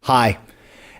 Hi.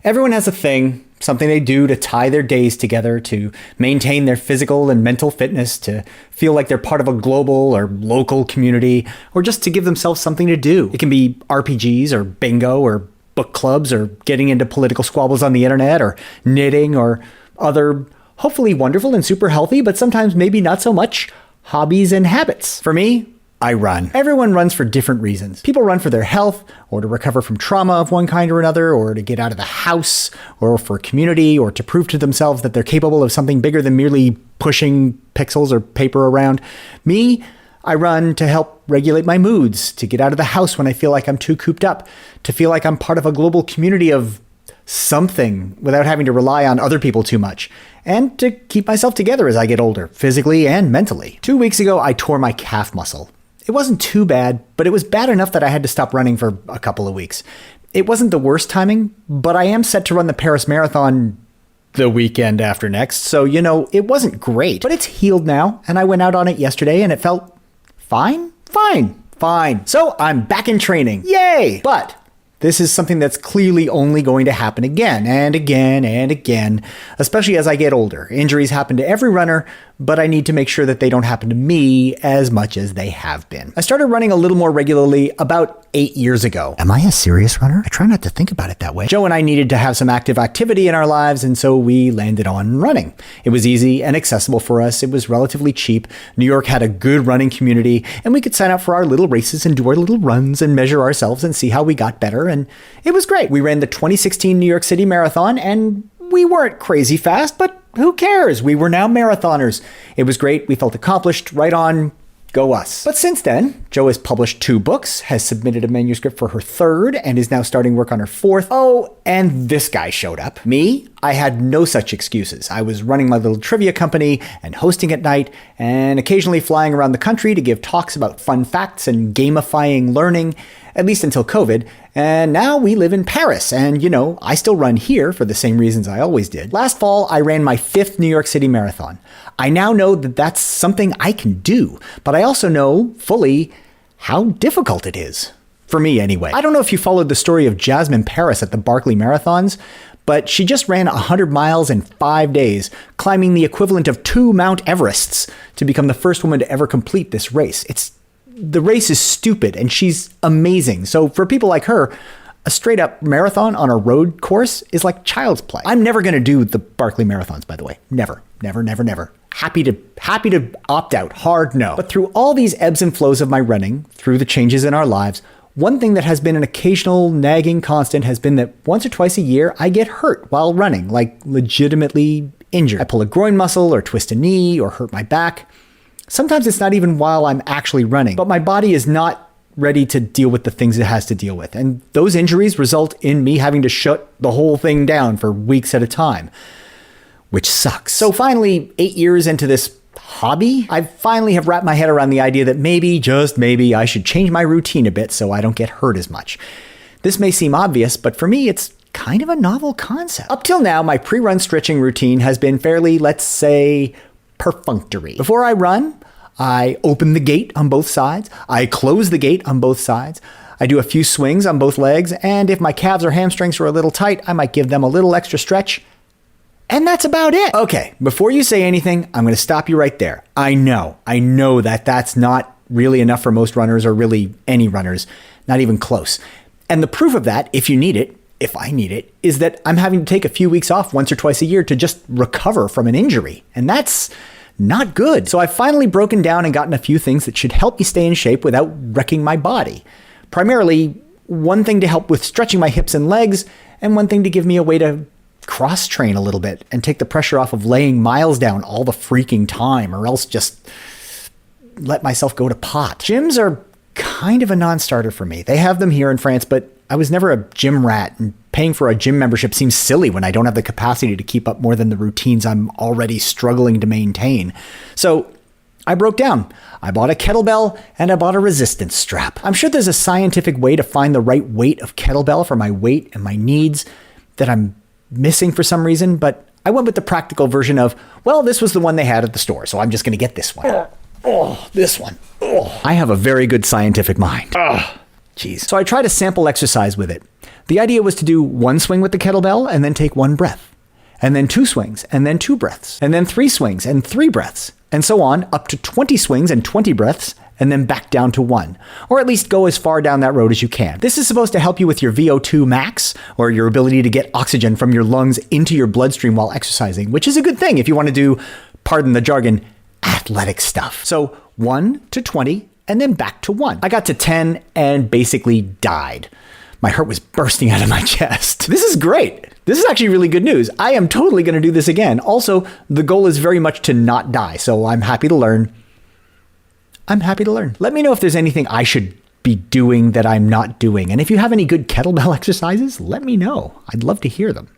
Everyone has a thing, something they do to tie their days together, to maintain their physical and mental fitness, to feel like they're part of a global or local community, or just to give themselves something to do. It can be RPGs or bingo or book clubs or getting into political squabbles on the internet or knitting or other hopefully wonderful and super healthy, but sometimes maybe not so much, hobbies and habits. For me, I run. Everyone runs for different reasons. People run for their health, or to recover from trauma of one kind or another, or to get out of the house, or for community, or to prove to themselves that they're capable of something bigger than merely pushing pixels or paper around. Me, I run to help regulate my moods, to get out of the house when I feel like I'm too cooped up, to feel like I'm part of a global community of something without having to rely on other people too much, and to keep myself together as I get older, physically and mentally. 2 weeks ago, I tore my calf muscle. It wasn't too bad, but it was bad enough that I had to stop running for a couple of weeks. It wasn't the worst timing, but I am set to run the Paris Marathon the weekend after next, so, it wasn't great. But it's healed now, and I went out on it yesterday, and it felt fine. So I'm back in training. Yay! But this is something that's clearly only going to happen again and again and again, especially as I get older. Injuries happen to every runner, but I need to make sure that they don't happen to me as much as they have been. I started running a little more regularly about 8 years ago. Am I a serious runner? I try not to think about it that way. Joe and I needed to have some active activity in our lives, and so we landed on running. It was easy and accessible for us. It was relatively cheap. New York had a good running community, and we could sign up for our little races and do our little runs and measure ourselves and see how we got better, and it was great. We ran the 2016 New York City Marathon, and we weren't crazy fast, but who cares? We were now marathoners. It was great. We felt accomplished. Right on. Go us. But since then, Jo has published 2 books, has submitted a manuscript for her 3rd, and is now starting work on her 4th. Oh, and this guy showed up. Me? I had no such excuses. I was running my little trivia company and hosting at night and occasionally flying around the country to give talks about fun facts and gamifying learning, at least until COVID. And now we live in Paris, and I still run here for the same reasons I always did. Last fall, I ran my 5th New York City Marathon. I now know that that's something I can do, but I also know fully how difficult it is. For me, anyway. I don't know if you followed the story of Jasmine Paris at the Barkley Marathons, but she just ran 100 miles in 5 days, climbing the equivalent of 2 Mount Everests to become the first woman to ever complete this race. The race is stupid, and she's amazing. So for people like her, a straight-up marathon on a road course is like child's play. I'm never going to do the Barkley Marathons, by the way. Never. Happy to opt out. Hard no. But through all these ebbs and flows of my running, through the changes in our lives, one thing that has been an occasional nagging constant has been that once or twice a year, I get hurt while running, like legitimately injured. I pull a groin muscle or twist a knee or hurt my back. Sometimes it's not even while I'm actually running, but my body is not ready to deal with the things it has to deal with. And those injuries result in me having to shut the whole thing down for weeks at a time, which sucks. So finally, 8 years into this hobby, I finally have wrapped my head around the idea that maybe, just maybe, I should change my routine a bit so I don't get hurt as much. This may seem obvious, but for me, it's kind of a novel concept. Up till now, my pre-run stretching routine has been fairly, let's say, perfunctory. Before I run, I open the gate on both sides. I close the gate on both sides. I do a few swings on both legs, and if my calves or hamstrings are a little tight, I might give them a little extra stretch. And that's about it. Okay, before you say anything, I'm going to stop you right there. I know that that's not really enough for most runners, or really any runners, not even close. And the proof of that, if you need it, if I need it, is that I'm having to take a few weeks off once or twice a year to just recover from an injury. And that's not good. So I've finally broken down and gotten a few things that should help me stay in shape without wrecking my body. Primarily, one thing to help with stretching my hips and legs, and one thing to give me a way to cross-train a little bit and take the pressure off of laying miles down all the freaking time, or else just let myself go to pot. Gyms are kind of a non-starter for me. They have them here in France, but I was never a gym rat, and paying for a gym membership seems silly when I don't have the capacity to keep up more than the routines I'm already struggling to maintain. So I broke down. I bought a kettlebell and I bought a resistance strap. I'm sure there's a scientific way to find the right weight of kettlebell for my weight and my needs that I'm missing for some reason, but I went with the practical version of, well, this was the one they had at the store, so I'm just going to get this one. This one. I have a very good scientific mind. Jeez. So I tried a sample exercise with it. The idea was to do one swing with the kettlebell and then take one breath, and then 2 swings and then 2 breaths, and then 3 swings and 3 breaths, and so on up to 20 swings and 20 breaths, and then back down to 1, or at least go as far down that road as you can. This is supposed to help you with your VO2 max, or your ability to get oxygen from your lungs into your bloodstream while exercising, which is a good thing if you want to do, pardon the jargon, athletic stuff. So 1 to 20, and then back to 1. I got to 10 and basically died. My heart was bursting out of my chest. This is great. This is actually really good news. I am totally going to do this again. Also, the goal is very much to not die, so I'm happy to learn. Let me know if there's anything I should be doing that I'm not doing. And if you have any good kettlebell exercises, let me know. I'd love to hear them.